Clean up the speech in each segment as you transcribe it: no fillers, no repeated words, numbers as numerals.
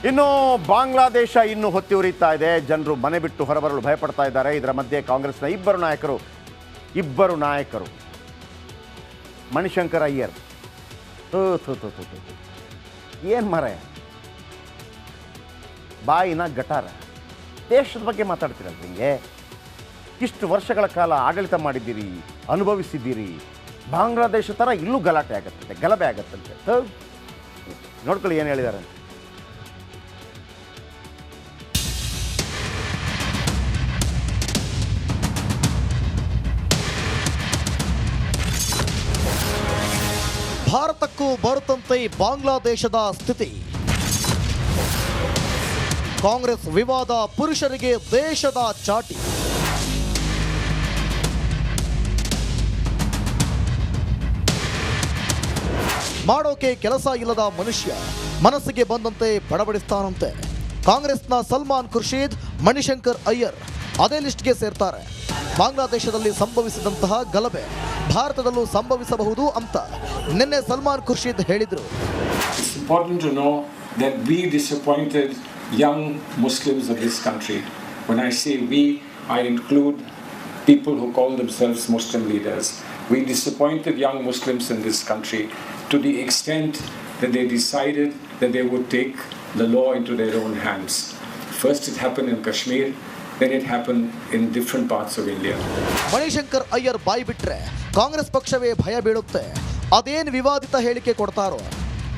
ಇನ್ನು ಬಾಂಗ್ಲಾದೇಶ ಇನ್ನು ಹೊತ್ತಿ ಉರಿತಾ ಇದೆ. ಜನರು ಮನೆ ಬಿಟ್ಟು ಹೊರಬರಲು ಭಯಪಡ್ತಾ ಇದ್ದಾರೆ. ಇದರ ಮಧ್ಯೆ ಕಾಂಗ್ರೆಸ್ನ ಇಬ್ಬರು ನಾಯಕರು ಮಣಿಶಂಕರ್ ಅಯ್ಯರ್ ಏನು ಮರ ಬಾಯಿನ ಗಟಾರ ದೇಶದ ಬಗ್ಗೆ ಮಾತಾಡ್ತೀರಲ್ಲ. ಹಿಂಗೆ ಇಷ್ಟು ವರ್ಷಗಳ ಕಾಲ ಆಡಳಿತ ಮಾಡಿದ್ದೀರಿ, ಅನುಭವಿಸಿದ್ದೀರಿ. ಬಾಂಗ್ಲಾದೇಶ ಥರ ಇಲ್ಲೂ ಗಲಭೆ ಆಗತ್ತಂತೆ. ನೋಡ್ಕೊಳ್ಳಿ ಏನು ಹೇಳಿದ್ದಾರೆ. ಭಾರತಕ್ಕೂ ಬರುತ್ತಂತೆ ಬಾಂಗ್ಲಾದೇಶದ ಸ್ಥಿತಿ. ಕಾಂಗ್ರೆಸ್ ವಿವಾದ ಪುರುಷರಿಗೆ ದೇಶದ ಚಾಟಿ. ಮಾಡೋಕೆ ಕೆಲಸ ಇಲ್ಲದ ಮನುಷ್ಯ ಮನಸ್ಸಿಗೆ ಬಂದಂತೆ ಬಡಬಡಿಸ್ತಾನಂತೆ. ಕಾಂಗ್ರೆಸ್ನ ಸಲ್ಮಾನ್ ಖುರ್ಷೀದ್, ಮಣಿಶಂಕರ್ ಅಯ್ಯರ್ ಅದೇ ಲಿಸ್ಟ್ಗೆ ಸೇರ್ತಾರೆ. ಬಾಂಗ್ಲಾದೇಶದಲ್ಲಿ ಸಂಭವಿಸಿದಂತಹ ಗಲಭೆ ಭಾರತದಲ್ಲೂ ಸಂಭವಿಸಬಹುದು ಅಂತ ನಿನ್ನೆ ಸಲ್ಮಾನ್ ಖುರ್ಷೀದ್ ಹೇಳಿದರು. It's important to know that we disappointed young Muslims of this country. When I say we, I include people who call themselves Muslim leaders. We disappointed young Muslims in this country to the extent that they decided that they would take the law into their own hands. First it happened in Kashmir, then it happened in different parts of India. Mani Shankar Iyer ಬಾಯಿ ಬಿಟ್ರೆ ಕಾಂಗ್ರೆಸ್ ಪಕ್ಷವೇ ಭಯ ಬೀಳುತ್ತೆ. ಅದೇನ್ ವಿವಾದಿತ ಹೇಳಿಕೆ ಕೊಡ್ತಾರೋ,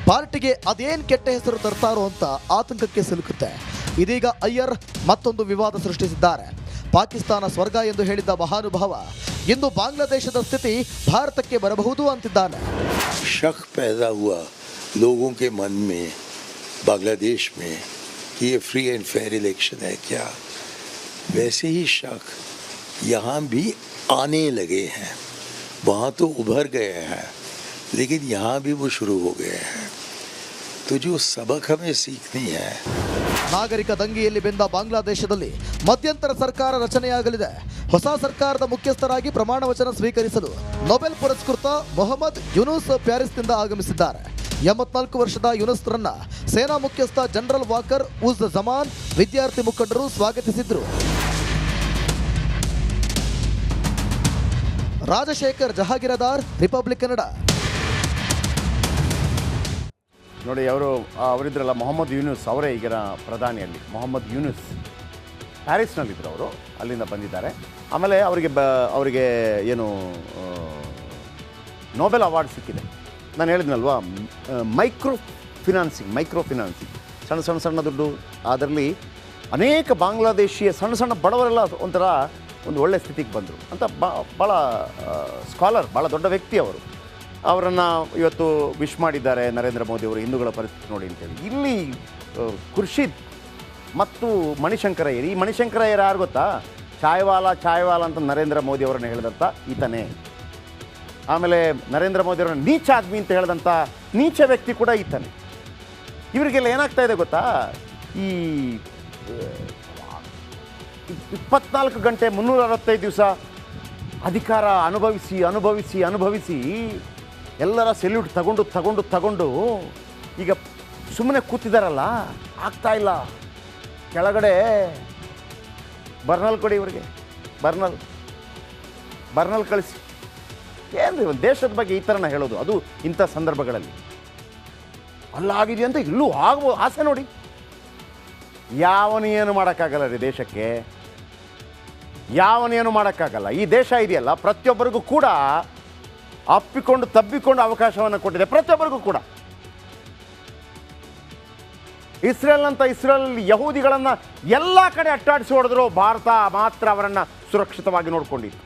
ಪಾರ್ಟಿಗೆ ಅದೇನ್ ಕೆಟ್ಟ ಹೆಸರು ತರ್ತಾರೋ ಅಂತ ಆತಂಕಕ್ಕೆ ಸಿಲುಕುತ್ತೆ. ಇದೀಗ ಅಯ್ಯರ್ ಮತ್ತೊಂದು ವಿವಾದ ಸೃಷ್ಟಿಸಿದ್ದಾರೆ. ಪಾಕಿಸ್ತಾನ ಸ್ವರ್ಗ ಎಂದು ಹೇಳಿದ್ದ ಮಹಾನುಭಾವ ಇಂದು ಬಾಂಗ್ಲಾದೇಶದ ಸ್ಥಿತಿ ಭಾರತಕ್ಕೆ ಬರಬಹುದು ಅಂತಿದ್ದಾನೆ. शक पैदा हुआ लोगों के मन में बांग्लादेश में कि ये फ्री एंड फेयर इलेक्शन है क्या, वैसे ही शक यहाँ भी आने लगे हैं. वहाँ तो उभर गए हैं लेकिन यहाँ भी वो शुरू हो गए हैं. तो जो सबक हमें सीखनी है. ನಾಗರಿಕ ದಂಗೆಯಲ್ಲಿ ಬೆಂದ ಬಾಂಗ್ಲಾದೇಶದಲ್ಲಿ ಮಧ್ಯಂತರ ಸರ್ಕಾರ ರಚನೆಯಾಗಲಿದೆ. ಹೊಸ ಸರ್ಕಾರದ ಮುಖ್ಯಸ್ಥರಾಗಿ ಪ್ರಮಾಣ ವಚನ ಸ್ವೀಕರಿಸಲು ನೊಬೆಲ್ ಪುರಸ್ಕೃತ ಮೊಹಮ್ಮದ್ ಯೂನುಸ್ ಪ್ಯಾರಿಸ್ನಿಂದ ಆಗಮಿಸಿದ್ದಾರೆ. 84 ವರ್ಷದ ಯೂನುಸ್ರನ್ನ ಸೇನಾ ಮುಖ್ಯಸ್ಥ ಜನರಲ್ ವಾಕರ್ ಉಜ್ ಜಮಾನ್, ವಿದ್ಯಾರ್ಥಿ ಮುಖಂಡರು ಸ್ವಾಗತಿಸಿದ್ರು. ರಾಜಶೇಖರ್ ಜಹಾಗೀರದಾರ್, ರಿಪಬ್ಲಿಕ್ ಕನ್ನಡ. ನೋಡಿ, ಅವರಿದ್ರಲ್ಲ ಮೊಹಮ್ಮದ್ ಯೂನುಸ್, ಅವರೇ ಈಗಿನ ಪ್ರಧಾನಿಯಲ್ಲಿ ಮೊಹಮ್ಮದ್ ಯೂನುಸ್ ಪ್ಯಾರಿಸ್ನಲ್ಲಿದ್ದರು. ಅವರು ಅಲ್ಲಿಂದ ಬಂದಿದ್ದಾರೆ. ಆಮೇಲೆ ಅವರಿಗೆ ಏನು ನೊಬೆಲ್ ಅವಾರ್ಡ್ ಸಿಕ್ಕಿದೆ. ನಾನು ಹೇಳಿದ್ನಲ್ವಾ, ಮೈಕ್ರೋ ಫಿನಾನ್ಸಿಂಗ್ ಸಣ್ಣ ದುಡ್ಡು. ಅದರಲ್ಲಿ ಅನೇಕ ಬಾಂಗ್ಲಾದೇಶಿಯ ಸಣ್ಣ ಬಡವರೆಲ್ಲ ಒಂದು ಒಳ್ಳೆ ಸ್ಥಿತಿಗೆ ಬಂದರು ಅಂತ ಭಾಳ ಸ್ಕಾಲರ್, ಭಾಳ ದೊಡ್ಡ ವ್ಯಕ್ತಿ ಅವರು. ಅವರನ್ನು ಇವತ್ತು ವಿಶ್ ಮಾಡಿದ್ದಾರೆ ನರೇಂದ್ರ ಮೋದಿ ಅವರು, ಹಿಂದೂಗಳ ಪರಿಸ್ಥಿತಿ ನೋಡಿ ಅಂತೇಳಿ. ಇಲ್ಲಿ ಖುರ್ಷೀದ್ ಮತ್ತು ಮಣಿಶಂಕರ್ ಅಯ್ಯರ್, ಈ ಮಣಿಶಂಕರ್ ಅಯ್ಯರ್ ಯಾರು ಗೊತ್ತಾ? ಚಾಯ್ವಾಲ ಅಂತ ನರೇಂದ್ರ ಮೋದಿ ಅವರನ್ನು ಹೇಳಿದಂಥ ಈತನೇ. ಆಮೇಲೆ ನರೇಂದ್ರ ಮೋದಿ ಅವರನ್ನು ನೀಚ ಆದ್ಮಿ ಅಂತ ಹೇಳಿದಂಥ ನೀಚ ವ್ಯಕ್ತಿ ಕೂಡ ಈತನೇ. ಇವರಿಗೆಲ್ಲ ಏನಾಗ್ತಾ ಇದೆ ಗೊತ್ತಾ? ಈ 24 ಗಂಟೆ 365 ದಿವಸ ಅಧಿಕಾರ ಅನುಭವಿಸಿ ಎಲ್ಲರ ಸೆಲ್ಯೂಟ್ ತಗೊಂಡು ಈಗ ಸುಮ್ಮನೆ ಕೂತಿದ್ದಾರಲ್ಲ, ಆಗ್ತಾ ಇಲ್ಲ. ಕೆಳಗಡೆ ಬರ್ನಲ್ ಕೊಡಿ ಇವರಿಗೆ, ಬರ್ನಲ್ ಕಳಿಸಿ. ಏನ್ರಿ ಒಂದು ದೇಶದ ಬಗ್ಗೆ ಈ ಥರನ ಹೇಳೋದು, ಅದು ಇಂಥ ಸಂದರ್ಭಗಳಲ್ಲಿ. ಅಲ್ಲಾಗಿದೆಯಂತ ಇಲ್ಲೂ ಆಗುವ ಆಸೆ ನೋಡಿ. ಯಾವನೇನು ಮಾಡೋಕ್ಕಾಗಲ್ಲ ರೀ ದೇಶಕ್ಕೆ, ಯಾವನೇನು ಮಾಡೋಕ್ಕಾಗಲ್ಲ. ಈ ದೇಶ ಇದೆಯಲ್ಲ, ಪ್ರತಿಯೊಬ್ಬರಿಗೂ ಕೂಡ ತಬ್ಬಿಕೊಂಡು ಅವಕಾಶವನ್ನು ಕೊಟ್ಟಿದೆ, ಪ್ರತಿಯೊಬ್ಬರಿಗೂ ಕೂಡ. ಇಸ್ರೇಲ್ ಯಹೂದಿಗಳನ್ನು ಎಲ್ಲ ಕಡೆ ಅಟ್ಟಾಡಿಸಿ ಹೊಡೆದ್ರು, ಭಾರತ ಮಾತ್ರ ಅವರನ್ನು ಸುರಕ್ಷಿತವಾಗಿ ನೋಡಿಕೊಂಡಿತ್ತು.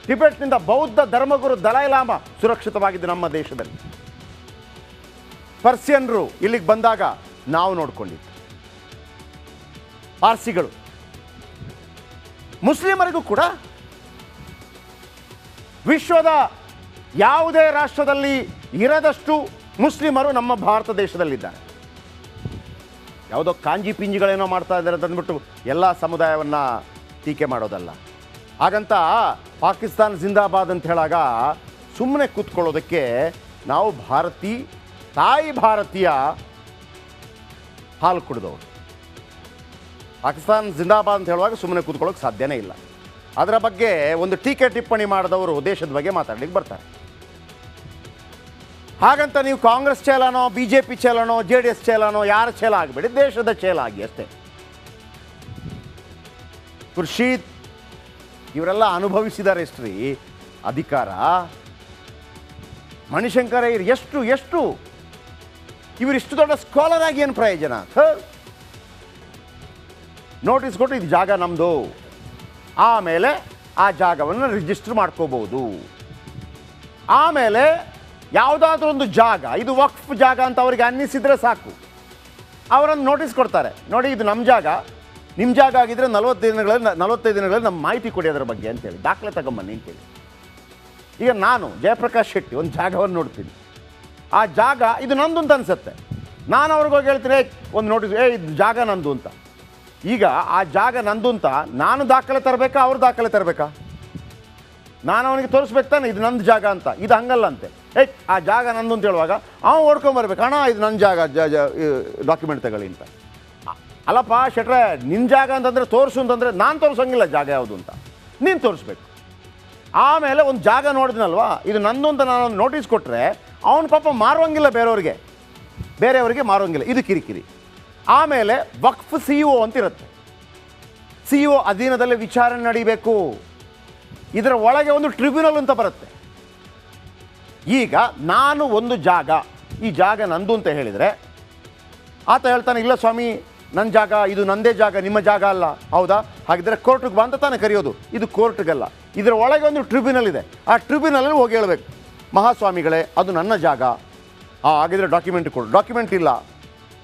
ಟಿಬೆಟ್ನಿಂದ ಬೌದ್ಧ ಧರ್ಮಗುರು ದಲೈ ಲಾಮಾ ಸುರಕ್ಷಿತವಾಗಿದ್ದು ನಮ್ಮ ದೇಶದಲ್ಲಿ. ಪರ್ಸಿಯನ್ರು ಇಲ್ಲಿಗೆ ಬಂದಾಗ ನಾವು ನೋಡ್ಕೊಂಡಿದ್ದು. ಪಾರ್ಸಿಗಳು, ಮುಸ್ಲಿಮರಿಗೂ ಕೂಡ ವಿಶ್ವದ ಯಾವುದೇ ರಾಷ್ಟ್ರದಲ್ಲಿ ಇರದಷ್ಟು ಮುಸ್ಲಿಮರು ನಮ್ಮ ಭಾರತ ದೇಶದಲ್ಲಿದ್ದಾರೆ. ಯಾವುದೋ ಕಾಂಜಿ ಪಿಂಜಿಗಳೇನೋ ಮಾಡ್ತಾ ಇದ್ದಾರೆ ಅಂತ ಅಂದ್ಬಿಟ್ಟು ಎಲ್ಲ ಸಮುದಾಯವನ್ನು ಟೀಕೆ ಮಾಡೋದಲ್ಲ. ಹಾಗಂತ ಪಾಕಿಸ್ತಾನ ಜಿಂದಾಬಾದ್ ಅಂತ ಹೇಳಾಗ ಸುಮ್ಮನೆ ಕೂತ್ಕೊಳ್ಳೋದಕ್ಕೆ ನಾವು ತಾಯಿ ಭಾರತೀಯ ಹಾಲು ಕುಡಿದವರು. ಪಾಕಿಸ್ತಾನ ಜಿಂದಾಬಾದ್ ಅಂತ ಹೇಳುವಾಗ ಸುಮ್ಮನೆ ಕೂತ್ಕೊಳ್ಳೋಕೆ ಸಾಧ್ಯನೇ ಇಲ್ಲ. ಅದರ ಬಗ್ಗೆ ಒಂದು ಟೀಕೆ ಟಿಪ್ಪಣಿ ಮಾಡಿದವರು ದೇಶದ ಬಗ್ಗೆ ಮಾತಾಡ್ಲಿಕ್ಕೆ ಬರ್ತಾರೆ. ಹಾಗಂತ ನೀವು ಕಾಂಗ್ರೆಸ್ ಚೇಲನೋ ಬಿ ಜೆ ಪಿ ಚೇಲನೋ JDS ಚೇಲನೋ ಯಾರ ಚೇಲ ಆಗಬೇಡಿ, ದೇಶದ ಚೇಲ ಆಗಿ ಅಷ್ಟೇ. ಖುರ್ಷೀದ್ ಇವರೆಲ್ಲ ಅನುಭವಿಸಿದ್ದಾರೆ ಎಷ್ಟ್ರಿ ಅಧಿಕಾರ. ಮಣಿಶಂಕರ ಎಷ್ಟು ಇವರಿಷ್ಟು ದೊಡ್ಡ ಸ್ಕಾಲರ್ ಆಗಿ ಏನು ಪ್ರಯೋಜನ? ನೋಟಿಸ್ ಕೊಟ್ಟು ಇದು ಜಾಗ ನಮ್ಮದು, ಆಮೇಲೆ ಆ ಜಾಗವನ್ನು ರಿಜಿಸ್ಟರ್ ಮಾಡ್ಕೋಬಹುದು. ಆಮೇಲೆ ಯಾವುದಾದ್ರೂ ಒಂದು ಜಾಗ ಇದು ವಕ್ಫ್ ಜಾಗ ಅಂತ ಅವರಿಗೆ ಅನ್ನಿಸಿದರೆ ಸಾಕು, ಅವರನ್ನು ನೋಟಿಸ್ ಕೊಡ್ತಾರೆ. ನೋಡಿ ಇದು ನಮ್ಮ ಜಾಗ, ನಿಮ್ಮ ಜಾಗ ಆಗಿದ್ದರೆ 45 ದಿನಗಳಲ್ಲಿ ನಮ್ಮ ಮಾಹಿತಿ ಕೊಡಿ ಅದರ ಬಗ್ಗೆ ಅಂತೇಳಿ, ದಾಖಲೆ ತಗೊಂಬನ್ನಿ ಅಂತೇಳಿ. ಈಗ ನಾನು ಜಯಪ್ರಕಾಶ್ ಶೆಟ್ಟಿ ಒಂದು ಜಾಗವನ್ನು ನೋಡ್ತೀನಿ, ಆ ಜಾಗ ಇದು ನಂದು ಅಂತ ಅನಿಸುತ್ತೆ. ನಾನು ಅವ್ರಿಗೋಗಿ ಹೇಳ್ತೀನಿ ಒಂದು ನೋಟಿಸ್, ಇದು ಜಾಗ ನಂದು ಅಂತ. ಈಗ ಆ ಜಾಗ ನಂದು ಅಂತ ನಾನು ದಾಖಲೆ ತರಬೇಕಾ, ಅವ್ರು ದಾಖಲೆ ತರಬೇಕಾ? ನಾನು ಅವನಿಗೆ ತೋರಿಸ್ಬೇಕು ತಾನೆ ಇದು ನಂದು ಜಾಗ ಅಂತ. ಇದು ಹಂಗಲ್ಲ ಅಂತೆ. ಆ ಜಾಗ ನಂದು ಅಂತ ಹೇಳುವಾಗ ಅವನು ಓಡ್ಕೊಂಬರ್ಬೇಕು, ಅಣ್ಣ ಇದು ನನ್ನ ಜಾಗ, ಡಾಕ್ಯುಮೆಂಟ್ ತಗೊಳ್ಳಿ ಅಂತ. ಅಲ್ಲಪ್ಪ ಶೆಟ್ರೆ, ನಿನ್ನ ಜಾಗ ಅಂತಂದರೆ ತೋರಿಸು ಅಂತಂದರೆ ನಾನು ತೋರಿಸೋಂಗಿಲ್ಲ ಜಾಗ ಯಾವುದು ಅಂತ, ನೀನು ತೋರಿಸ್ಬೇಕು. ಆಮೇಲೆ ಒಂದು ಜಾಗ ನೋಡಿದ್ನಲ್ವಾ ಇದು ನಂದು ಅಂತ ನಾನು ನೋಟಿಸ್ ಕೊಟ್ಟರೆ ಅವನ ಪಾಪ ಮಾರುವಂಗಿಲ್ಲ, ಬೇರೆಯವರಿಗೆ ಮಾರುವಂಗಿಲ್ಲ. ಇದು ಕಿರಿಕಿರಿ. ಆಮೇಲೆ ವಕ್ಫ್ CEO ಅಂತಿರುತ್ತೆ. CEO ಅಧೀನದಲ್ಲಿ ವಿಚಾರಣೆ ನಡೀಬೇಕು. ಇದರ ಒಳಗೆ ಒಂದು ಟ್ರಿಬ್ಯುನಲ್ ಅಂತ ಬರುತ್ತೆ. ಈಗ ನಾನು ಒಂದು ಜಾಗ, ಈ ಜಾಗ ನಂದು ಅಂತ ಹೇಳಿದರೆ ಆತ ಹೇಳ್ತಾನೆ, ಇಲ್ಲ ಸ್ವಾಮಿ ನನ್ನ ಜಾಗ, ಇದು ನಂದೇ ಜಾಗ, ನಿಮ್ಮ ಜಾಗ ಅಲ್ಲ. ಹೌದಾ? ಹಾಗಿದ್ರೆ ಕೋರ್ಟ್ಗೆ ಬಾ ಅಂತ ತಾನೇ ಕರೆಯೋದು. ಇದು ಕೋರ್ಟ್ಗಲ್ಲ, ಇದರ ಒಳಗೆ ಒಂದು ಟ್ರಿಬ್ಯುನಲ್ ಇದೆ. ಆ ಟ್ರಿಬ್ಯುನಲಲ್ಲಿ ಹೋಗಿ ಹೇಳಬೇಕು, ಮಹಾಸ್ವಾಮಿಗಳೇ ಅದು ನನ್ನ ಜಾಗ. ಹಾಗಿದ್ರೆ ಡಾಕ್ಯುಮೆಂಟ್ ಕೊಡು. ಡಾಕ್ಯುಮೆಂಟ್ ಇಲ್ಲ,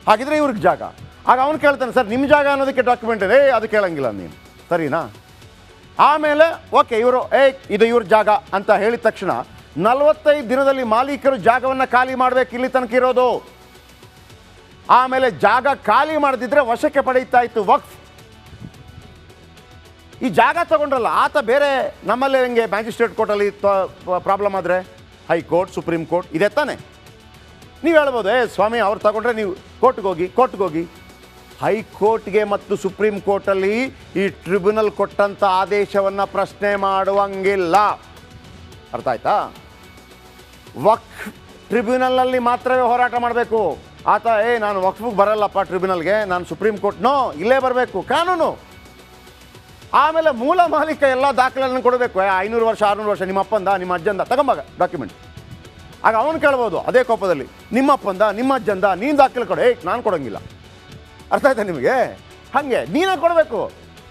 ಹಾಗಿದ್ರೆ ಇವ್ರಿಗೆ ಜಾಗ. ಆಗ ಅವನು ಕೇಳ್ತಾನೆ, ಸರ್ ನಿಮ್ಮ ಜಾಗ ಅನ್ನೋದಕ್ಕೆ ಡಾಕ್ಯುಮೆಂಟ್ ಇದೆ, ಅದು ಕೇಳಂಗಿಲ್ಲ ನೀನು, ಸರಿನಾ? ಆಮೇಲೆ ಓಕೆ ಇವರು ಇದು ಇವ್ರ ಜಾಗ ಅಂತ ಹೇಳಿದ ತಕ್ಷಣ 45 ದಿನದಲ್ಲಿ ಮಾಲೀಕರು ಜಾಗವನ್ನು ಖಾಲಿ ಮಾಡಬೇಕು, ಇಲ್ಲಿ ತನಕ ಇರೋದು. ಆಮೇಲೆ ಜಾಗ ಖಾಲಿ ಮಾಡದಿದ್ರೆ ವಶಕ್ಕೆ ಪಡೆಯುತ್ತಾ ಇತ್ತು ವಕ್ಫ್. ಈ ಜಾಗ ತಗೊಂಡ್ರಲ್ಲ ಆತ ಬೇರೆ, ನಮ್ಮಲ್ಲೇ ಹೆಂಗೆ ಮ್ಯಾಜಿಸ್ಟ್ರೇಟ್ ಕೋರ್ಟಲ್ಲಿ ಪ್ರಾಬ್ಲಮ್ ಆದರೆ ಹೈಕೋರ್ಟ್, ಸುಪ್ರೀಂ ಕೋರ್ಟ್ ಇದೆ ತಾನೆ. ನೀವು ಹೇಳ್ಬೋದು, ಸ್ವಾಮಿ ಅವ್ರು ತಗೊಂಡ್ರೆ ನೀವು ಕೋರ್ಟ್ಗೆ ಹೋಗಿ. ಹೈಕೋರ್ಟ್ಗೆ ಮತ್ತು ಸುಪ್ರೀಂ ಕೋರ್ಟಲ್ಲಿ ಈ ಟ್ರಿಬ್ಯುನಲ್ ಕೊಟ್ಟಂಥ ಆದೇಶವನ್ನು ಪ್ರಶ್ನೆ ಮಾಡುವಂಗಿಲ್ಲ. ಅರ್ಥ ಆಯ್ತಾ? ವಕ್ಫ್ ಟ್ರಿಬ್ಯುನಲ್ನಲ್ಲಿ ಮಾತ್ರವೇ ಹೋರಾಟ ಮಾಡಬೇಕು. ಆತ ನಾನು ವಕ್ಫಿಗೆ ಬರಲ್ಲಪ್ಪ ಟ್ರಿಬ್ಯುನಲ್ಗೆ, ನಾನು ಸುಪ್ರೀಂ ಕೋರ್ಟ್ನೋ ಇಲ್ಲೇ ಬರಬೇಕು, ಕಾನೂನು. ಆಮೇಲೆ ಮೂಲ ಮಾಲೀಕ ಎಲ್ಲ ದಾಖಲೆಗಳನ್ನು ಕೊಡಬೇಕು. 500 ವರ್ಷ 600 ವರ್ಷ ನಿಮ್ಮ ಅಪ್ಪಂದ ನಿಮ್ಮ ಅಜ್ಜಂದ ತಗೊಂಬಾಗ ಡಾಕ್ಯುಮೆಂಟ್. ಆಗ ಅವನು ಕೇಳ್ಬೋದು ಅದೇ ಕೋಪದಲ್ಲಿ, ನಿಮ್ಮ ಅಪ್ಪಂದ ನಿಮ್ಮ ಅಜ್ಜಂದ ನೀನು ದಾಖಲೆ ಕೊಡು. ನಾನು ಕೊಡೋಂಗಿಲ್ಲ. ಅರ್ಥ ಆಯ್ತಾ ನಿಮಗೆ? ಹಾಗೆ ನೀನೇ ಕೊಡಬೇಕು.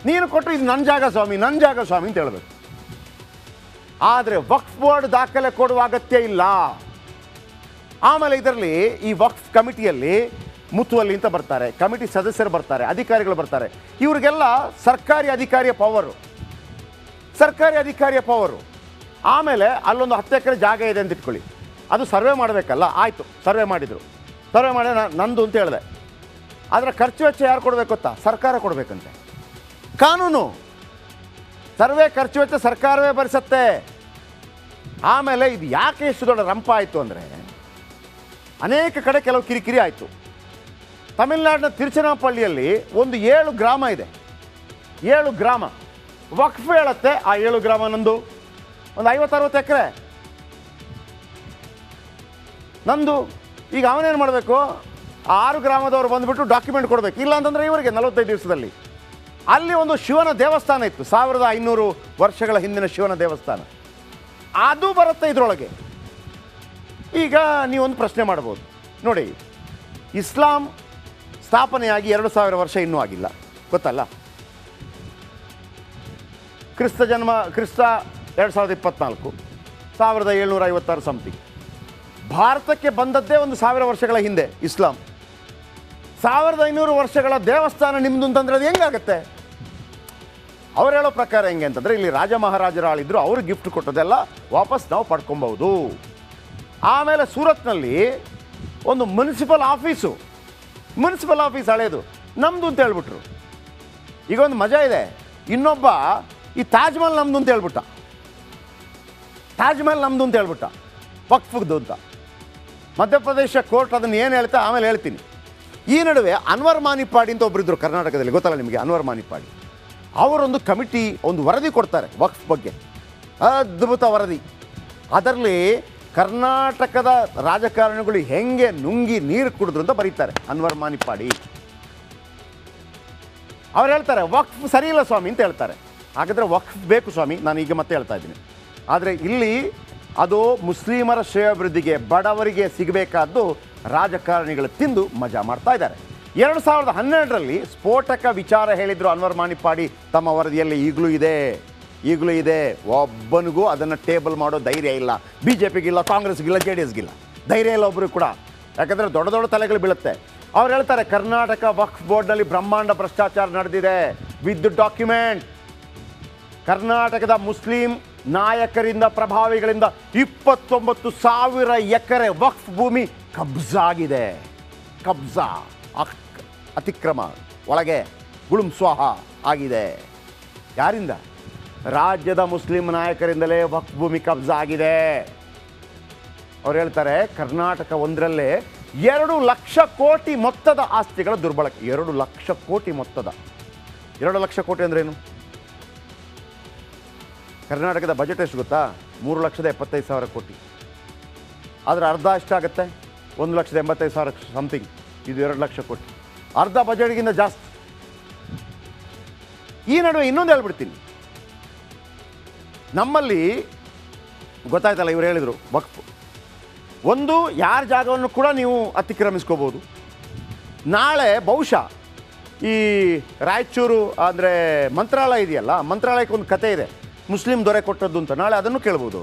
ನೀನು ಕೊಟ್ಟರೆ ಇದು ನನ್ನ ಜಾಗ ಸ್ವಾಮಿ, ನನ್ನ ಜಾಗ ಸ್ವಾಮಿ ಅಂತ ಹೇಳಬೇಕು. ಆದರೆ ವಕ್ಫ್ ಬೋರ್ಡ್ ದಾಖಲೆ ಕೊಡುವ ಅಗತ್ಯ ಇಲ್ಲ. ಆಮೇಲೆ ಇದರಲ್ಲಿ ಈ ವಕ್ಫ್ ಕಮಿಟಿಯಲ್ಲಿ ಮುತುವಲ್ಲಿ ಅಂತ ಬರ್ತಾರೆ, ಕಮಿಟಿ ಸದಸ್ಯರು ಬರ್ತಾರೆ, ಅಧಿಕಾರಿಗಳು ಬರ್ತಾರೆ. ಇವರಿಗೆಲ್ಲ ಸರ್ಕಾರಿ ಅಧಿಕಾರಿಯ ಪವರು. ಆಮೇಲೆ ಅಲ್ಲೊಂದು 10 ಎಕರೆ ಜಾಗ ಇದೆ ಅಂತ ಇಟ್ಕೊಳ್ಳಿ, ಅದು ಸರ್ವೆ ಮಾಡಬೇಕಲ್ಲ. ಆಯಿತು, ಸರ್ವೆ ಮಾಡಿದರು. ಸರ್ವೆ ಮಾಡಿ ನಂದು ಅಂತ ಹೇಳಿದೆ. ಆದರೆ ಖರ್ಚು ವೆಚ್ಚ ಯಾರು ಕೊಡಬೇಕು ಗೊತ್ತಾ? ಸರ್ಕಾರ ಕೊಡಬೇಕಂತೆ. ಕಾನೂನು. ಸರ್ವೆ ಖರ್ಚು ವೆಚ್ಚ ಸರ್ಕಾರವೇ ಭರಿಸುತ್ತೆ. ಆಮೇಲೆ ಇದು ಯಾಕೆ ಎಷ್ಟು ದೊಡ್ಡ ರಂಪ ಆಯಿತು ಅಂದರೆ, ಅನೇಕ ಕಡೆ ಕೆಲವು ಕಿರಿಕಿರಿ ಆಯಿತು. ತಮಿಳುನಾಡಿನ ತಿರುಚನಾಪಳ್ಳಿಯಲ್ಲಿ ಒಂದು 7 ಗ್ರಾಮ ಇದೆ. 7 ಗ್ರಾಮ ವಕ್ಫ್ ಹೇಳುತ್ತೆ, ಆ 7 ಗ್ರಾಮ ನಂದು, ಒಂದು 50-60 ಎಕರೆ ನಂದು. ಈಗ ಅವನೇನು ಮಾಡಬೇಕು? 6 ಗ್ರಾಮದವರು ಬಂದುಬಿಟ್ಟು ಡಾಕ್ಯುಮೆಂಟ್ ಕೊಡಬೇಕು. ಇಲ್ಲ ಅಂತಂದರೆ ಇವರಿಗೆ 45 ದಿವಸದಲ್ಲಿ. ಅಲ್ಲಿ ಒಂದು ಶಿವನ ದೇವಸ್ಥಾನ ಇತ್ತು, 1500 ವರ್ಷಗಳ ಹಿಂದಿನ ಶಿವನ ದೇವಸ್ಥಾನ, ಅದು ಬರುತ್ತೆ ಇದರೊಳಗೆ. ಈಗ ನೀವೊಂದು ಪ್ರಶ್ನೆ ಮಾಡ್ಬೋದು ನೋಡಿ, ಇಸ್ಲಾಂ ಸ್ಥಾಪನೆಯಾಗಿ 2000 ವರ್ಷ ಇನ್ನೂ ಆಗಿಲ್ಲ, ಗೊತ್ತಲ್ಲ? ಕ್ರಿಸ್ತ 2024, 1756 ಸಮಥಿಂಗ್. ಭಾರತಕ್ಕೆ ಬಂದದ್ದೇ ಒಂದು 1000 ವರ್ಷಗಳ ಹಿಂದೆ ಇಸ್ಲಾಂ. 1500 ವರ್ಷಗಳ ದೇವಸ್ಥಾನ ನಿಮ್ಮದು ಅಂತಂದರೆ ಅದು ಹೆಂಗಾಗತ್ತೆ? ಅವ್ರು ಹೇಳೋ ಪ್ರಕಾರ ಹೆಂಗೆ ಅಂತಂದರೆ, ಇಲ್ಲಿ ರಾಜ ಮಹಾರಾಜರು ಆಳಿದ್ರು, ಅವರು ಗಿಫ್ಟ್ ಕೊಟ್ಟದೆಲ್ಲ ವಾಪಸ್ ನಾವು ಪಡ್ಕೊಬೋದು. ಆಮೇಲೆ ಸೂರತ್ನಲ್ಲಿ ಒಂದು ಮುನ್ಸಿಪಲ್ ಆಫೀಸ್ ಹಳೇದು ನಮ್ಮದು ಅಂತ ಹೇಳ್ಬಿಟ್ರು. ಈಗ ಒಂದು ಮಜಾ ಇದೆ, ಇನ್ನೊಬ್ಬ ಈ ತಾಜ್ ಮಹಲ್ ನಮ್ಮದು ಅಂತ ಹೇಳ್ಬಿಟ್ಟ, ವಕ್ಫ್ದು ಅಂತ. ಮಧ್ಯಪ್ರದೇಶ ಕೋರ್ಟ್ ಅದನ್ನು ಏನು ಹೇಳ್ತಾ ಆಮೇಲೆ ಹೇಳ್ತೀನಿ. ಈ ನಡುವೆ ಅನ್ವರ್ ಮಾನಿಪ್ಪಾಡಿ ಅಂತ ಒಬ್ಬರಿದ್ದರು ಕರ್ನಾಟಕದಲ್ಲಿ, ಗೊತ್ತಲ್ಲ ನಿಮಗೆ ಅನ್ವರ್ ಮಾನಿಪ್ಪಾಡಿ. ಅವರೊಂದು ಕಮಿಟಿ ಒಂದು ವರದಿ ಕೊಡ್ತಾರೆ ವಕ್ಫ್ ಬಗ್ಗೆ, ಅದ್ಭುತ ವರದಿ. ಅದರಲ್ಲಿ ಕರ್ನಾಟಕದ ರಾಜಕಾರಣಿಗಳು ಹೆಂಗೆ ನುಂಗಿ ನೀರು ಕುಡಿದ್ರು ಅಂತ ಬರೀತಾರೆ ಅನ್ವರ್ ಮಾನಿಪ್ಪಾಡಿ. ಅವ್ರು ಹೇಳ್ತಾರೆ ವಕ್ಫ್ ಸರಿ ಇಲ್ಲ ಸ್ವಾಮಿ ಅಂತ ಹೇಳ್ತಾರೆ. ಹಾಗಾದರೆ ವಕ್ಫ್ ಬೇಕು ಸ್ವಾಮಿ, ನಾನು ಈಗ ಮತ್ತೆ ಹೇಳ್ತಾ ಇದ್ದೀನಿ. ಆದರೆ ಇಲ್ಲಿ ಅದು ಮುಸ್ಲಿಮರ ಶ್ರೇಯೋಭಿವೃದ್ಧಿಗೆ, ಬಡವರಿಗೆ ಸಿಗಬೇಕಾದ್ದು ರಾಜಕಾರಣಿಗಳು ತಿಂದು ಮಜಾ ಮಾಡ್ತಾ ಇದ್ದಾರೆ. 2012ರಲ್ಲಿ ಸ್ಫೋಟಕ ವಿಚಾರ ಹೇಳಿದರು ಅನ್ವರ್ ಮಾನಿಪ್ಪಾಡಿ ತಮ್ಮ ವರದಿಯಲ್ಲಿ. ಈಗಲೂ ಇದೆ. ಒಬ್ಬನಿಗೂ ಅದನ್ನು ಟೇಬಲ್ ಮಾಡೋ ಧೈರ್ಯ ಇಲ್ಲ. BJPಗಿಲ್ಲ, ಕಾಂಗ್ರೆಸ್ಗಿಲ್ಲ, JDSಗಿಲ್ಲ ಧೈರ್ಯ ಇಲ್ಲ ಒಬ್ಬರು ಕೂಡ. ಯಾಕಂದರೆ ದೊಡ್ಡ ದೊಡ್ಡ ತಲೆಗಳು ಬೀಳುತ್ತೆ. ಅವ್ರು ಹೇಳ್ತಾರೆ ಕರ್ನಾಟಕ ವಕ್ಫ್ ಬೋರ್ಡ್ನಲ್ಲಿ ಬ್ರಹ್ಮಾಂಡ ಭ್ರಷ್ಟಾಚಾರ ನಡೆದಿದೆ ವಿತ್ ಡಾಕ್ಯುಮೆಂಟ್. ಕರ್ನಾಟಕದ ಮುಸ್ಲಿಂ ನಾಯಕರಿಂದ, ಪ್ರಭಾವಿಗಳಿಂದ 29,000 ಎಕರೆ ವಕ್ಫ್ ಭೂಮಿ ಕಬ್ಜಾಗಿದೆ. ಅತಿಕ್ರಮ, ಒಳಗೆ ಗುಳುಂ ಸ್ವಾಹ ಆಗಿದೆ. ಯಾರಿಂದ? ರಾಜ್ಯದ ಮುಸ್ಲಿಂ ನಾಯಕರಿಂದಲೇ ವಕ್ಫ್ ಭೂಮಿ ಕಬ್ಜಾ ಆಗಿದೆ. ಅವ್ರು ಹೇಳ್ತಾರೆ ಕರ್ನಾಟಕ ಒಂದರಲ್ಲೇ 2 ಲಕ್ಷ ಕೋಟಿ ಮೊತ್ತದ ಆಸ್ತಿಗಳ ದುರ್ಬಳಕೆ. 2 ಲಕ್ಷ ಕೋಟಿ ಮೊತ್ತದ, 2 ಲಕ್ಷ ಕೋಟಿ ಅಂದ್ರೇನು? ಕರ್ನಾಟಕದ ಬಜೆಟ್ ಎಷ್ಟು ಗೊತ್ತಾ? 3,75,000 ಕೋಟಿ. ಆದರೆ ಅರ್ಧ ಎಷ್ಟಾಗುತ್ತೆ? 1,85,000 ಸಮಥಿಂಗ್. ಇದು 2 ಲಕ್ಷ ಕೋಟಿ, ಅರ್ಧ ಬಜೆಟ್ಗಿಂತ ಜಾಸ್ತಿ. ಈ ನಡುವೆ ಇನ್ನೊಂದು ಹೇಳ್ಬಿಡ್ತೀನಿ. ನಮ್ಮಲ್ಲಿ ಗೊತ್ತಾಯ್ತಲ್ಲ, ಇವರು ಹೇಳಿದರು ವಕ್ಫ್ ಒಂದು ಯಾರ ಜಾಗವನ್ನು ಕೂಡ ನೀವು ಅತಿಕ್ರಮಿಸ್ಕೋಬೋದು. ನಾಳೆ ಬಹುಶಃ ಈ ರಾಯಚೂರು ಅಂದರೆ ಮಂತ್ರಾಲಯ ಇದೆಯಲ್ಲ, ಮಂತ್ರಾಲಯಕ್ಕೆ ಒಂದು ಕತೆ ಇದೆ, ಮುಸ್ಲಿಂ ದೊರೆ ಕೊಟ್ಟದ್ದು ಅಂತ. ನಾಳೆ ಅದನ್ನು ಕೇಳ್ಬೋದು.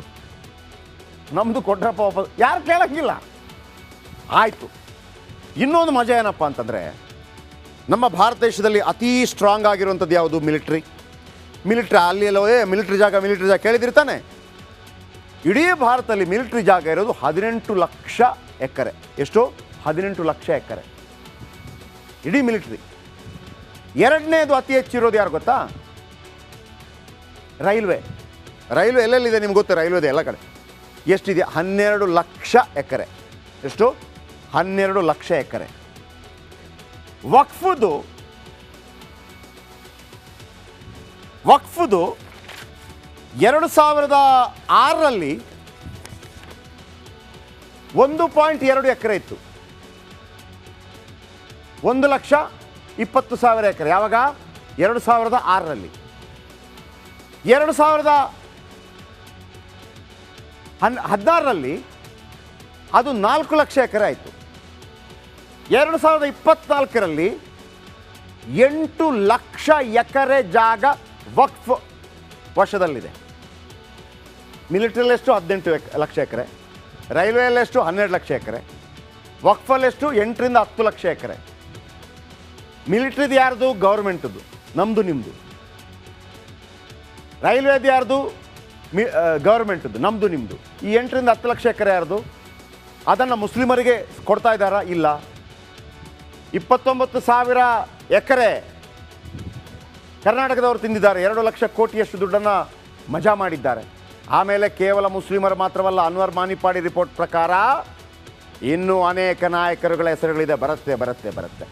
ನಮ್ಮದು ಕೊಟ್ರಪ್ಪ ವಾಪಸ್, ಯಾರು ಕೇಳೋಂಗಿಲ್ಲ. ಆಯಿತು. ಇನ್ನೊಂದು ಮಜಾ ಏನಪ್ಪ ಅಂತಂದರೆ, ನಮ್ಮ ಭಾರತ ದೇಶದಲ್ಲಿ ಅತೀ ಸ್ಟ್ರಾಂಗ್ ಆಗಿರುವಂಥದ್ದು ಯಾವುದು? ಮಿಲಿಟ್ರಿ. ಅಲ್ಲಿ ಎಲ್ಲೋ ಮಿಲಿಟ್ರಿ ಜಾಗ ಕೇಳಿದಿರ್ತಾನೆ. ಇಡೀ ಭಾರತದಲ್ಲಿ ಮಿಲಿಟ್ರಿ ಜಾಗ ಇರೋದು 18 ಲಕ್ಷ ಎಕರೆ. ಎಷ್ಟು? 18 ಲಕ್ಷ ಎಕರೆ ಇಡೀ ಮಿಲಿಟ್ರಿ. ಎರಡನೇದು ಅತಿ ಹೆಚ್ಚಿರೋದು ಯಾರು ಗೊತ್ತಾ? ರೈಲ್ವೆ ಎಲ್ಲೆಲ್ಲಿದೆ ನಿಮ್ಗೆ ಗೊತ್ತು? ರೈಲ್ವೆದೆ ಎಲ್ಲ ಕಡೆ. ಎಷ್ಟಿದೆ? 12 ಲಕ್ಷ ಎಕರೆ. ಎಷ್ಟು? 12 ಲಕ್ಷ ಎಕರೆ. ವಕ್ಫುದು 2006ರಲ್ಲಿ 1.2 ಎಕರೆ ಇತ್ತು. 1,20,000 ಎಕರೆ. ಯಾವಾಗ? 2006ರಲ್ಲಿ. 2016ರಲ್ಲಿ ಅದು 4 ಲಕ್ಷ ಎಕರೆ ಆಯಿತು. 2024ರಲ್ಲಿ 8 ಲಕ್ಷ ಎಕರೆ ಜಾಗ ವಕ್ಫ್ ವಶದಲ್ಲಿದೆ. ಮಿಲಿಟರಿಯಲ್ಲೆಷ್ಟು? 18 ಲಕ್ಷ ಎಕರೆ. ರೈಲ್ವೆಯಲ್ಲೆಷ್ಟು? 12 ಲಕ್ಷ ಎಕರೆ. ವಕ್ಫಲ್ಲೆಷ್ಟು? 8ರಿಂದ 10 ಲಕ್ಷ ಎಕರೆ. ಮಿಲಿಟ್ರಿದು ಯಾರ್ದು? ಗೌರ್ಮೆಂಟದ್ದು, ನಮ್ಮದು ನಿಮ್ಮದು. ರೈಲ್ವೆದು ಯಾರ್ದು? ಗೌರ್ಮೆಂಟದ್ದು, ನಮ್ಮದು ನಿಮ್ಮದು. ಈ 8ರಿಂದ 10 ಲಕ್ಷ ಎಕರೆ ಯಾರ್ದು? ಅದನ್ನು ಮುಸ್ಲಿಮರಿಗೆ ಕೊಡ್ತಾ ಇದ್ದಾರಾ? ಇಲ್ಲ. 29,000 ಎಕರೆ ಕರ್ನಾಟಕದವರು ತಿಂದಿದ್ದಾರೆ. 2 ಲಕ್ಷ ಕೋಟಿಯಷ್ಟು ದುಡ್ಡನ್ನು ಮಜಾ ಮಾಡಿದ್ದಾರೆ. ಆಮೇಲೆ ಕೇವಲ ಮುಸ್ಲಿಮರು ಮಾತ್ರವಲ್ಲ, ಅನ್ವರ್ ಮಾನಿಪ್ಪಾಡಿ ರಿಪೋರ್ಟ್ ಪ್ರಕಾರ ಇನ್ನೂ ಅನೇಕ ನಾಯಕರುಗಳ ಹೆಸರುಗಳಿದೆ. ಬರುತ್ತೆ.